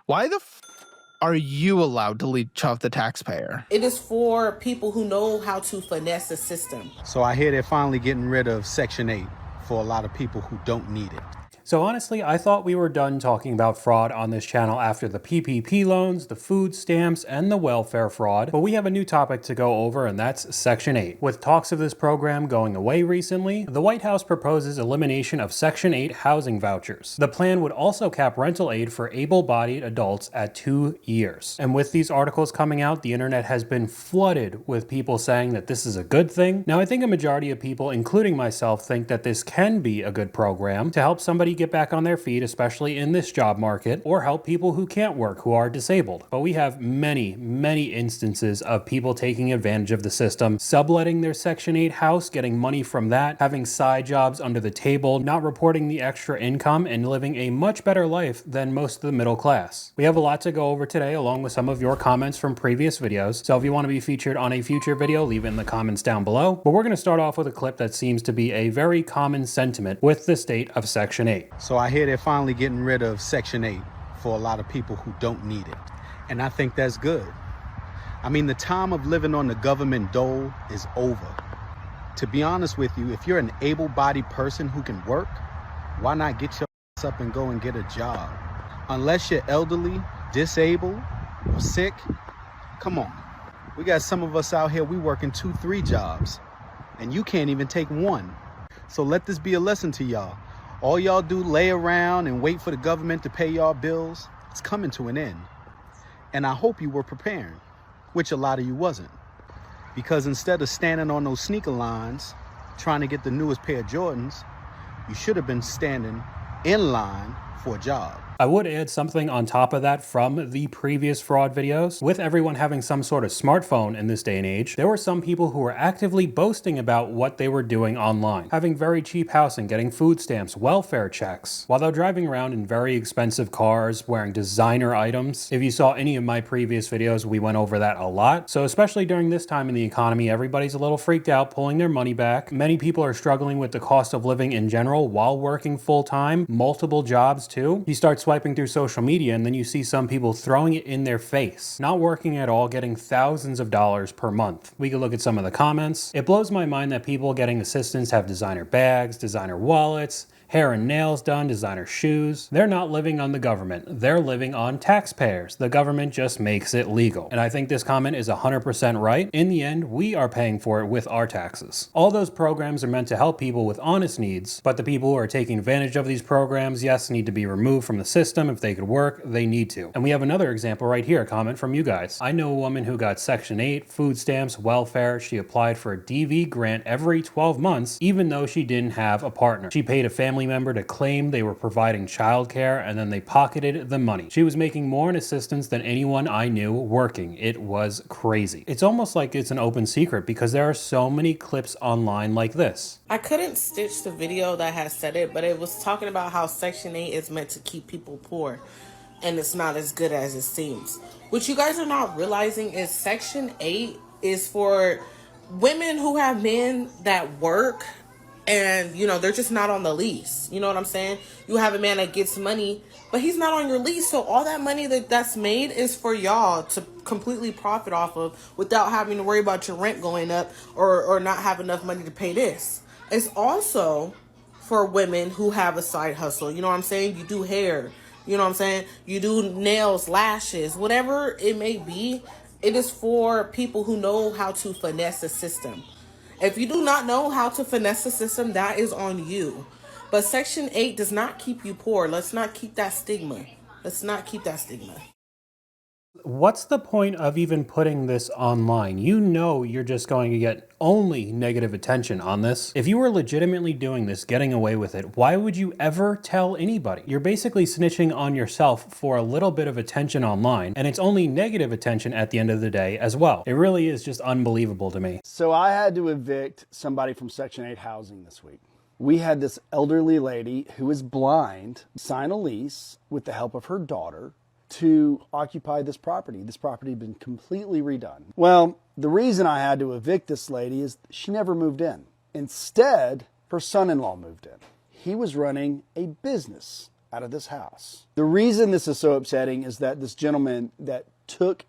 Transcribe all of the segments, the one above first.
Why the are you allowed to leech off the taxpayer? It is for people who know how to finesse the system. So I hear they're finally getting rid of Section 8 for a lot of people who don't need it. So honestly, I thought we were done talking about fraud on this channel after the PPP loans, the food stamps, and the welfare fraud, but we have a new topic to go over, and that's Section 8. With talks of this program going away recently, the White House proposes elimination of Section 8 housing vouchers. The plan would also cap rental aid for able-bodied adults at 2 years. And with these articles coming out, the internet has been flooded with people saying that this is a good thing. Now, I think a majority of people, including myself, think that this can be a good program to help somebody get back on their feet, especially in this job market, or help people who can't work, who are disabled. But we have many instances of people taking advantage of the system, subletting their Section 8 house, getting money from that, having side jobs under the table, not reporting the extra income, and living a much better life than most of the middle class. We have a lot to go over today, along with some of your comments from previous videos. So if you want to be featured on a future video, leave it in the comments down below. But we're going to start off with a clip that seems to be a very common sentiment with the state of Section 8. So I hear they're finally getting rid of Section 8 for a lot of people who don't need it. And I think that's good. I mean, the time of living on the government dole is over. To be honest with you, if you're an able-bodied person who can work, why not get your ass up and go and get a job? Unless you're elderly, disabled, or sick, come on. We got some of us out here, we working 2-3 jobs, and you can't even take one. So let this be a lesson to y'all. All y'all do lay around and wait for the government to pay y'all bills. It's coming to an end. And I hope you were preparing, which a lot of you wasn't. Because instead of standing on those sneaker lines, trying to get the newest pair of Jordans, you should have been standing in line for a job. I would add something on top of that from the previous fraud videos. With everyone having some sort of smartphone in this day and age, there were some people who were actively boasting about what they were doing online. Having very cheap housing, getting food stamps, welfare checks, while they're driving around in very expensive cars, wearing designer items. If you saw any of my previous videos, we went over that a lot. So especially during this time in the economy, everybody's a little freaked out, pulling their money back. Many people are struggling with the cost of living in general while working full-time, multiple jobs too. You start swiping through social media and then you see some people throwing it in their face, not working at all, getting thousands of dollars per month. We could look at some of the comments. It blows my mind that people getting assistance have designer bags, designer wallets, hair and nails done, designer shoes. They're not living on the government. They're living on taxpayers. The government just makes it legal. And I think this comment is 100% right. In the end, we are paying for it with our taxes. All those programs are meant to help people with honest needs, but the people who are taking advantage of these programs, yes, need to be removed from the system. If they could work, they need to. And we have another example right here, a comment from you guys. I know a woman who got Section 8, food stamps, welfare. She applied for a DV grant every 12 months, even though she didn't have a partner. She paid a family member to claim they were providing childcare, and then they pocketed the money. She was making more in assistance than anyone I knew working. It was crazy. It's almost like it's an open secret because there are so many clips online like this. I couldn't stitch the video that has said it, but it was talking about how Section 8 is meant to keep people poor, and it's not as good as it seems. What you guys are not realizing is Section 8 is for women who have men that work and, you know, they're just not on the lease. You know what I'm saying? You have a man that gets money, but he's not on your lease. So all that money that's made is for y'all to completely profit off of without having to worry about your rent going up or not have enough money to pay this. It's also for women who have a side hustle. You know what I'm saying? You do hair. You know what I'm saying? You do nails, lashes, whatever it may be. It is for people who know how to finesse the system. If you do not know how to finesse the system, that is on you. But Section 8 does not keep you poor. Let's not keep that stigma. Let's not keep that stigma. What's the point of even putting this online? You know you're just going to get only negative attention on this. If you were legitimately doing this, getting away with it, why would you ever tell anybody? You're basically snitching on yourself for a little bit of attention online, and it's only negative attention at the end of the day as well. It really is just unbelievable to me. So I had to evict somebody from Section 8 housing this week. We had this elderly lady who is blind sign a lease with the help of her daughter to occupy this property. This property had been completely redone. Well, the reason I had to evict this lady is she never moved in. Instead, her son-in-law moved in. He was running a business out of this house. The reason this is so upsetting is that this gentleman that took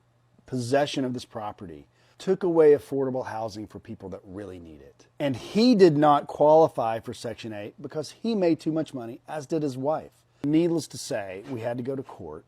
possession of this property took away affordable housing for people that really need it. And he did not qualify for Section 8 because he made too much money, as did his wife. Needless to say, we had to go to court.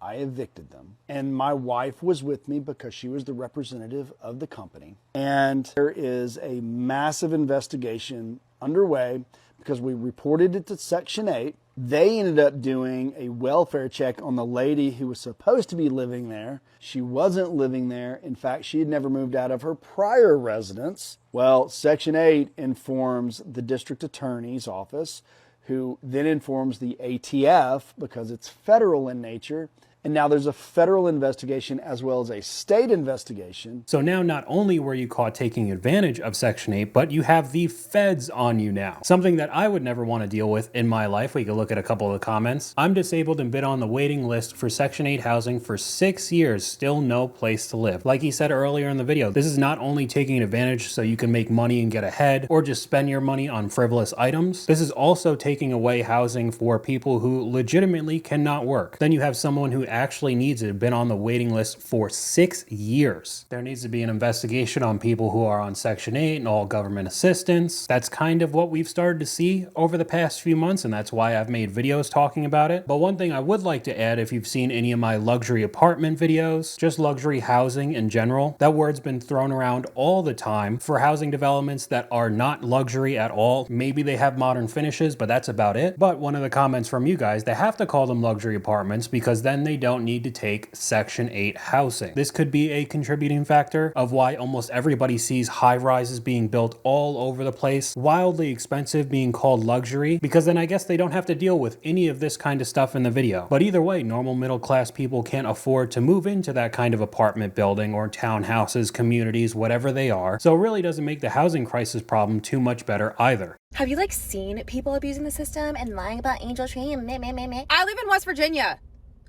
I evicted them. And my wife was with me because she was the representative of the company. And there is a massive investigation underway because we reported it to Section 8. They ended up doing a welfare check on the lady who was supposed to be living there. She wasn't living there. In fact, she had never moved out of her prior residence. Well, Section 8 informs the district attorney's office, who then informs the ATF because it's federal in nature. And now there's a federal investigation as well as a state investigation. So now not only were you caught taking advantage of Section 8, but you have the feds on you now. Something that I would never want to deal with in my life. We could look at a couple of the comments. I'm disabled and been on the waiting list for Section 8 housing for 6 years, still no place to live. Like he said earlier in the video, this is not only taking advantage so you can make money and get ahead or just spend your money on frivolous items. This is also taking away housing for people who legitimately cannot work. Then you have someone who actually needs it, been on the waiting list for 6 years. There needs to be an investigation on people who are on Section 8 and all government assistance. That's kind of what we've started to see over the past few months, and that's why I've made videos talking about it. But one thing I would like to add, if you've seen any of my luxury apartment videos, just luxury housing in general, that word's been thrown around all the time for housing developments that are not luxury at all. Maybe they have modern finishes, but that's about it. But one of the comments from you guys, they have to call them luxury apartments because then they don't need to take Section 8 housing. This could be a contributing factor of why almost everybody sees high rises being built all over the place, wildly expensive being called luxury, because then I guess they don't have to deal with any of this kind of stuff in the video. But either way, normal middle class people can't afford to move into that kind of apartment building or townhouses, communities, whatever they are. So it really doesn't make the housing crisis problem too much better either. Have you seen people abusing the system and lying about Angel Tree and meh? I live in West Virginia,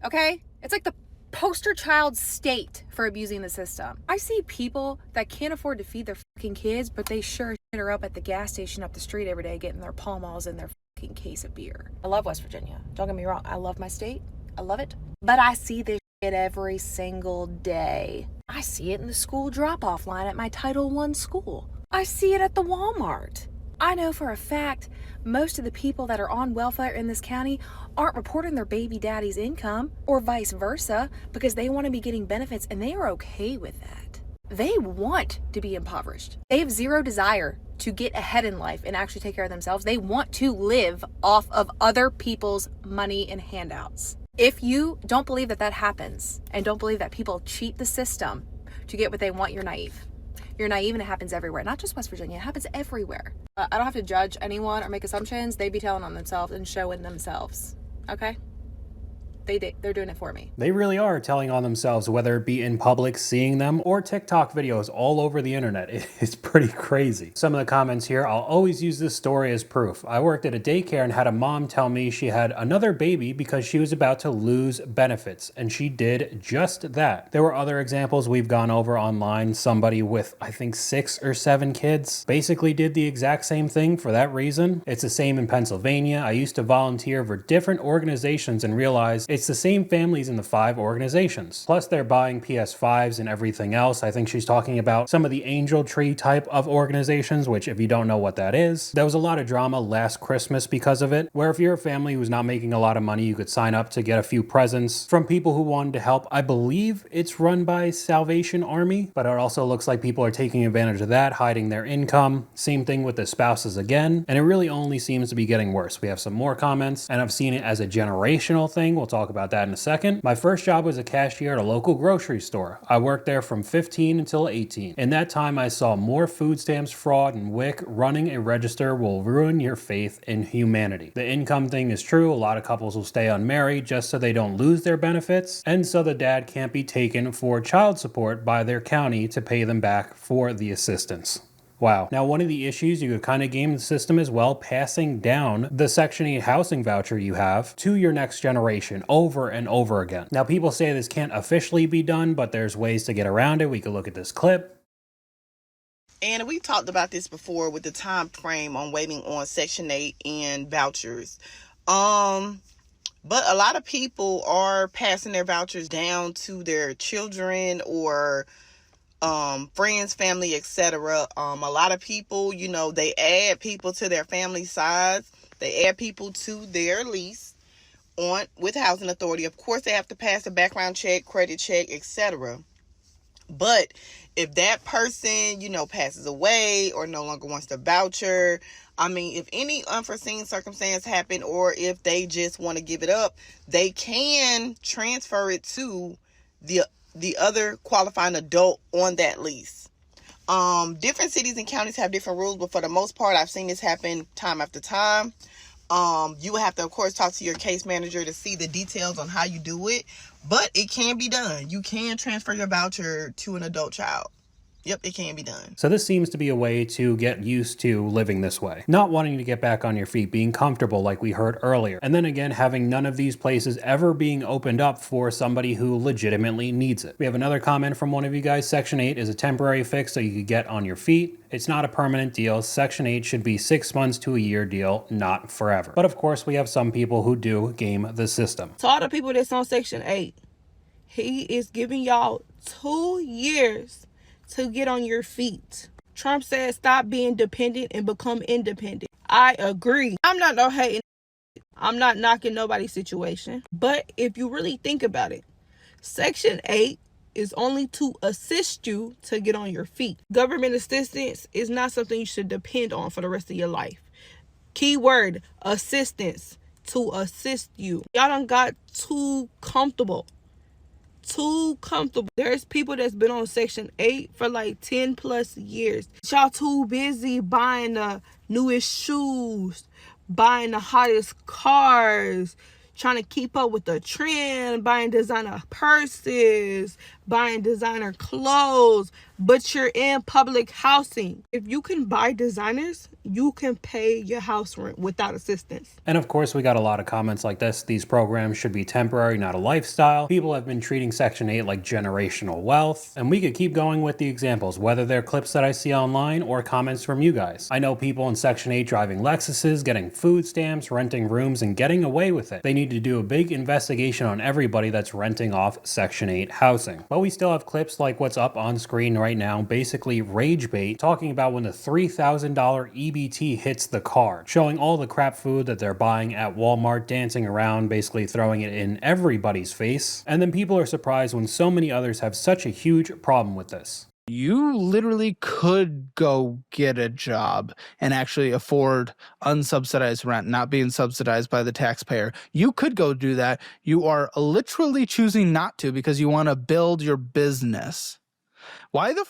okay? It's like the poster child state for abusing the system. I see people that can't afford to feed their fucking kids, but they sure shit are up at the gas station up the street every day getting their Pall Malls and their fucking case of beer. I love West Virginia. Don't get me wrong. I love my state. I love it. But I see this shit every single day. I see it in the school drop-off line at my Title I school. I see it at the Walmart. I know for a fact most of the people that are on welfare in this county aren't reporting their baby daddy's income or vice versa because they want to be getting benefits and they are okay with that. They want to be impoverished. They have zero desire to get ahead in life and actually take care of themselves. They want to live off of other people's money and handouts. If you don't believe that that happens and don't believe that people cheat the system to get what they want, you're naive. You're naive, and it happens everywhere. Not just West Virginia, it happens everywhere. I don't have to judge anyone or make assumptions. They be telling on themselves and showing themselves, okay? They're doing it for me. They really are telling on themselves, whether it be in public, seeing them, or TikTok videos all over the internet. It's pretty crazy. Some of the comments here, I'll always use this story as proof. I worked at a daycare and had a mom tell me she had another baby because she was about to lose benefits, and she did just that. There were other examples we've gone over online. Somebody with, I think, 6 or 7 kids basically did the exact same thing for that reason. It's the same in Pennsylvania. I used to volunteer for different organizations and realized it's the same families in the 5 organizations. Plus they're buying PS5s and everything else. I think she's talking about some of the Angel Tree type of organizations, which if you don't know what that is, there was a lot of drama last Christmas because of it, where if you're a family who's not making a lot of money, you could sign up to get a few presents from people who wanted to help. I believe it's run by Salvation Army, but it also looks like people are taking advantage of that, hiding their income. Same thing with the spouses again, and it really only seems to be getting worse. We have some more comments, and I've seen it as a generational thing. We'll talk about that in a second. My first job was a cashier at a local grocery store. I worked there from 15 until 18. In that time, I saw more food stamps fraud and WIC. Running a register will ruin your faith in humanity. The income thing is true. A lot of couples will stay unmarried just so they don't lose their benefits, and so the dad can't be taken for child support by their county to pay them back for the assistance. Wow. Now, one of the issues, you could kind of game the system as well, passing down the Section 8 housing voucher you have to your next generation over and over again. Now, people say this can't officially be done, but there's ways to get around it. We could look at this clip. And we talked about this before with the time frame on waiting on Section 8 and vouchers. But a lot of people are passing their vouchers down to their children or friends, family, etc. A lot of people, you know, they add people to their family size. They add people to their lease on with housing authority. Of course, they have to pass a background check, credit check, etc. But if that person, you know, passes away or no longer wants the voucher, I mean, if any unforeseen circumstance happen or if they just want to give it up, they can transfer it to the other qualifying adult on that lease. Different cities and counties have different rules, but for the most part, I've seen this happen time after time. You will have to, of course, talk to your case manager to see the details on how you do it, but it can be done. You can transfer your voucher to an adult child. Yep, it can be done. So this seems to be a way to get used to living this way. Not wanting to get back on your feet, being comfortable like we heard earlier. And then again, having none of these places ever being opened up for somebody who legitimately needs it. We have another comment from one of you guys. Section 8 is a temporary fix so you could get on your feet. It's not a permanent deal. Section 8 should be 6 months to a year deal, not forever. But of course, we have some people who do game the system. To all the people that's on Section 8, he is giving y'all 2 years to get on your feet. Trump said stop being dependent and become independent. I agree. I'm not no hating. I'm not knocking nobody's situation. But if you really think about it, Section 8 is only to assist you to get on your feet. Government assistance is not something you should depend on for the rest of your life. Keyword, assistance, to assist you. Y'all done got too comfortable. There's people that's been on Section 8 for like 10 plus years. Y'all too busy buying the newest shoes, buying the hottest cars, trying to keep up with the trend, buying designer purses, buying designer clothes, but you're in public housing. If you can buy designers, you can pay your house rent without assistance. And of course, we got a lot of comments like this. These programs should be temporary, not a lifestyle. People have been treating Section 8 like generational wealth. And we could keep going with the examples, whether they're clips that I see online or comments from you guys. I know people in Section 8 driving Lexuses, getting food stamps, renting rooms, and getting away with it. They need to do a big investigation on everybody that's renting off Section 8 housing. But we still have clips like what's up on screen right now, basically rage bait, talking about when the $3,000 EBT hits the card, showing all the crap food that they're buying at Walmart, dancing around, basically throwing it in everybody's face. And then people are surprised when so many others have such a huge problem with this. You literally could go get a job and actually afford unsubsidized rent, not being subsidized by the taxpayer. You could go do that. You are literally choosing not to because you want to build your business. Why the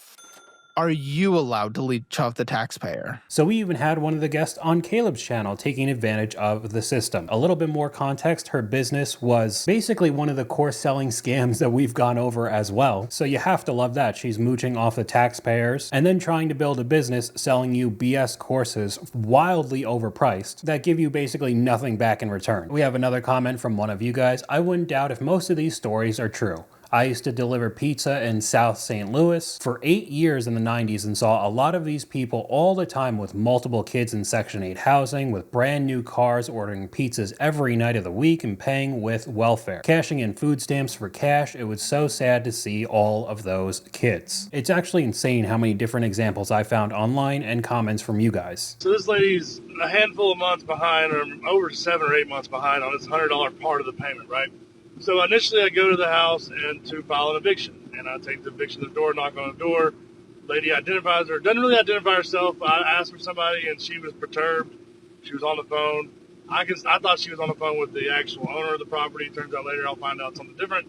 are you allowed to leech off the taxpayer? So we even had one of the guests on Caleb's channel taking advantage of the system. A little bit more context, her business was basically one of the course selling scams that we've gone over as well. So you have to love that. She's mooching off the taxpayers and then trying to build a business selling you BS courses wildly overpriced that give you basically nothing back in return. We have another comment from one of you guys. I wouldn't doubt if most of these stories are true. I used to deliver pizza in South St. Louis for 8 years in the 90s and saw a lot of these people all the time with multiple kids in Section 8 housing, with brand new cars, ordering pizzas every night of the week and paying with welfare, cashing in food stamps for cash. It was so sad to see all of those kids. It's actually insane how many different examples I found online and comments from you guys. So this lady's a handful of months behind, or over 7 or 8 months behind on this $100 part of the payment, right? So initially I go to the house and to file an eviction, and I take the eviction to the door, knock on the door. Lady identifies her, doesn't really identify herself. I asked for somebody and she was perturbed. She was on the phone. I thought she was on the phone with the actual owner of the property. Turns out later I'll find out something different.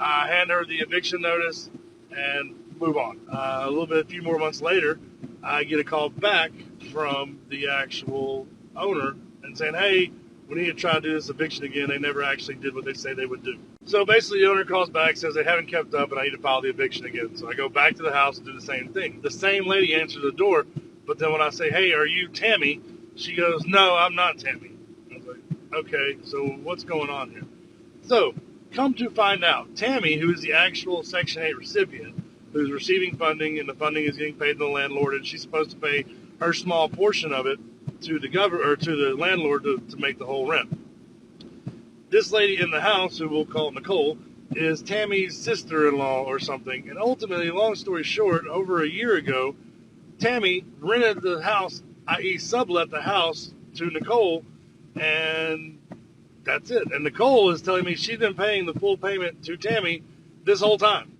I hand her the eviction notice and move on. A few more months later, I get a call back from the actual owner and saying, hey, we need to try to do this eviction again. They never actually did what they say they would do. So basically the owner calls back, says they haven't kept up and I need to file the eviction again. So I go back to the house and do the same thing. The same lady answers the door, but then when I say, hey, are you Tammy? She goes, no, I'm not Tammy. I was like, okay, so what's going on here? So come to find out, Tammy, who is the actual Section 8 recipient, who's receiving funding and the funding is getting paid to the landlord, and she's supposed to pay her small portion of it to the government or to the landlord to make the whole rent. This lady in the house, who we'll call Nicole, is Tammy's sister-in-law or something. And ultimately, long story short, over a year ago, Tammy rented the house, i.e. sublet the house to Nicole, and that's it. And Nicole is telling me she's been paying the full payment to Tammy this whole time.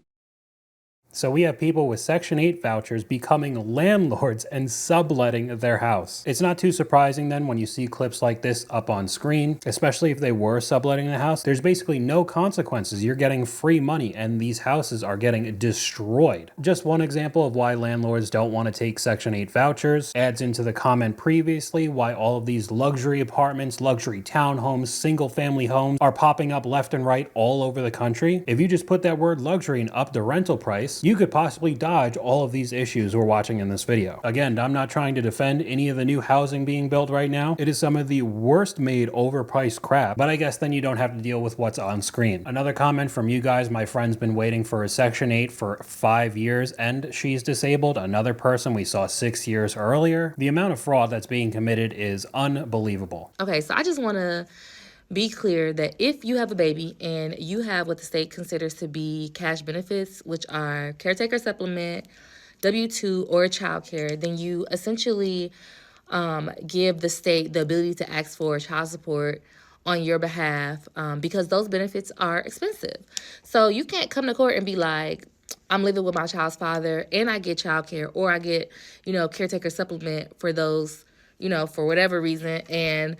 So we have people with Section 8 vouchers becoming landlords and subletting their house. It's not too surprising then when you see clips like this up on screen, especially if they were subletting the house. There's basically no consequences. You're getting free money and these houses are getting destroyed. Just one example of why landlords don't want to take Section 8 vouchers adds into the comment previously why all of these luxury apartments, luxury townhomes, single family homes are popping up left and right all over the country. If you just put that word luxury and up the rental price, you could possibly dodge all of these issues we're watching in this video. Again, I'm not trying to defend any of the new housing being built right now. It is some of the worst made overpriced crap, but I guess then you don't have to deal with what's on screen. Another comment from you guys, my friend's been waiting for a Section 8 for 5 years and she's disabled. Another person we saw 6 years earlier. The amount of fraud that's being committed is unbelievable. Okay, so I just want to be clear that if you have a baby and you have what the state considers to be cash benefits, which are caretaker supplement, W-2, or child care, then you essentially give the state the ability to ask for child support on your behalf because those benefits are expensive. So you can't come to court and be like, I'm living with my child's father and I get child care or I get, caretaker supplement for those, for whatever reason. And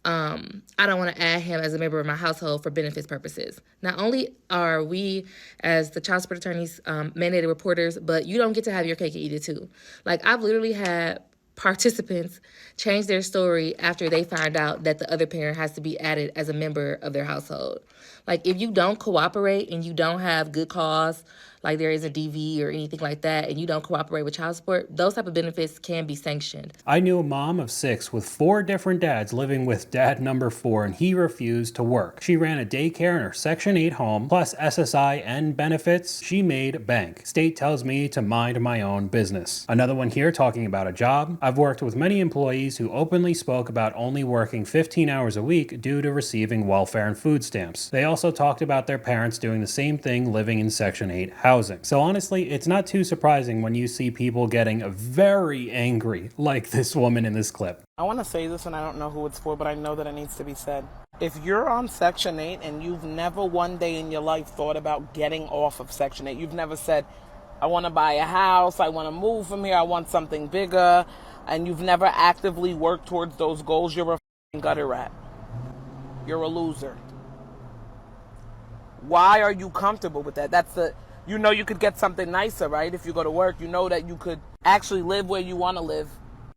I don't want to add him as a member of my household for benefits purposes. Not only are we, as the child support attorneys, mandated reporters, but you don't get to have your cake and eat it too. Like, I've literally had participants change their story after they find out that the other parent has to be added as a member of their household. Like, if you don't cooperate and you don't have good cause, like there is a DV or anything like that, and you don't cooperate with child support, those type of benefits can be sanctioned. I knew a mom of 6 with 4 different dads living with dad number 4, and he refused to work. She ran a daycare in her Section 8 home, plus SSI and benefits. She made bank. State tells me to mind my own business. Another one here talking about a job. I've worked with many employees who openly spoke about only working 15 hours a week due to receiving welfare and food stamps. They also talked about their parents doing the same thing living in Section 8 housing. So honestly, it's not too surprising when you see people getting very angry like this woman in this clip. I want to say this and I don't know who it's for, but I know that it needs to be said. If you're on Section 8 and you've never one day in your life thought about getting off of Section 8, you've never said, I want to buy a house, I want to move from here, I want something bigger, and you've never actively worked towards those goals, you're a f***ing gutter rat. You're a loser. Why are you comfortable with that? You know you could get something nicer, right? If you go to work, you know that you could actually live where you want to live.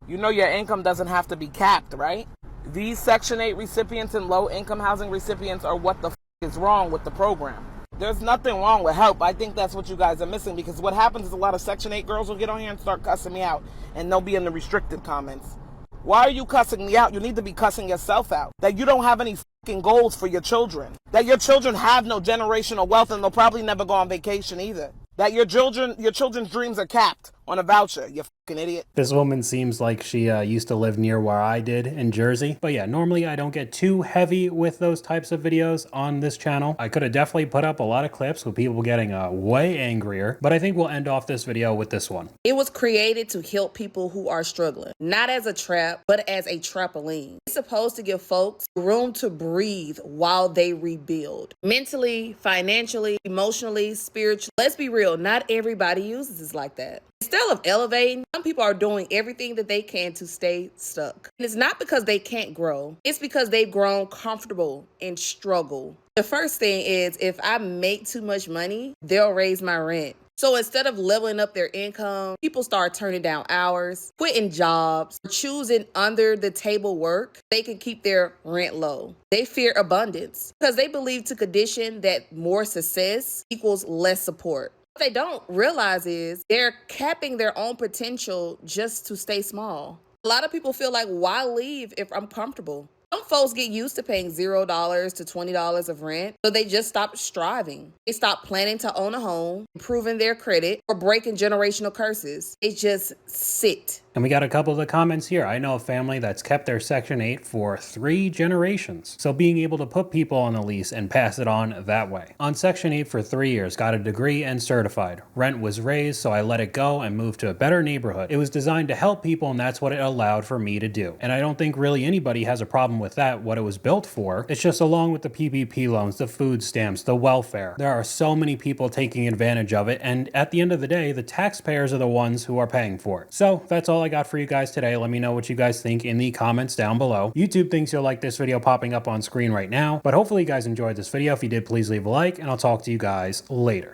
You know your income doesn't have to be capped, right? These Section 8 recipients and low-income housing recipients are what the f*** is wrong with the program. There's nothing wrong with help. I think that's what you guys are missing, because what happens is a lot of Section 8 girls will get on here and start cussing me out, and they'll be in the restricted comments. Why are you cussing me out? You need to be cussing yourself out. That you don't have any f***ing goals for your children. That your children have no generational wealth and they'll probably never go on vacation either. That your children's dreams are capped on a voucher, you fucking idiot. This woman seems like she used to live near where I did in Jersey. But yeah, normally I don't get too heavy with those types of videos on this channel. I could have definitely put up a lot of clips with people getting way angrier, but I think we'll end off this video with this one. It was created to help people who are struggling, not as a trap, but as a trampoline. It's supposed to give folks room to breathe while they rebuild. Mentally, financially, emotionally, spiritually. Let's be real, not everybody uses this like that. Instead of elevating, some people are doing everything that they can to stay stuck. And it's not because they can't grow. It's because they've grown comfortable and struggle. The first thing is, if I make too much money, they'll raise my rent. So instead of leveling up their income, people start turning down hours, quitting jobs, choosing under the table work. They can keep their rent low. They fear abundance because they believe to condition that more success equals less support. What they don't realize is they're capping their own potential just to stay small. A lot of people feel like, why leave if I'm comfortable? Some folks get used to paying $0 to $20 of rent, so they just stop striving. They stop planning to own a home, improving their credit, or breaking generational curses. They just sit. And we got a couple of the comments here. I know a family that's kept their Section 8 for 3 generations. So being able to put people on a lease and pass it on that way. On Section 8 for 3 years, got a degree and certified. Rent was raised, so I let it go and moved to a better neighborhood. It was designed to help people, and that's what it allowed for me to do. And I don't think really anybody has a problem with that, what it was built for. It's just along with the PPP loans, the food stamps, the welfare. There are so many people taking advantage of it, and at the end of the day, the taxpayers are the ones who are paying for it. So that's all I got for you guys today. Let me know what you guys think in the comments down below. YouTube thinks you'll like this video popping up on screen right now, but hopefully you guys enjoyed this video. If you did, please leave a like, and I'll talk to you guys later.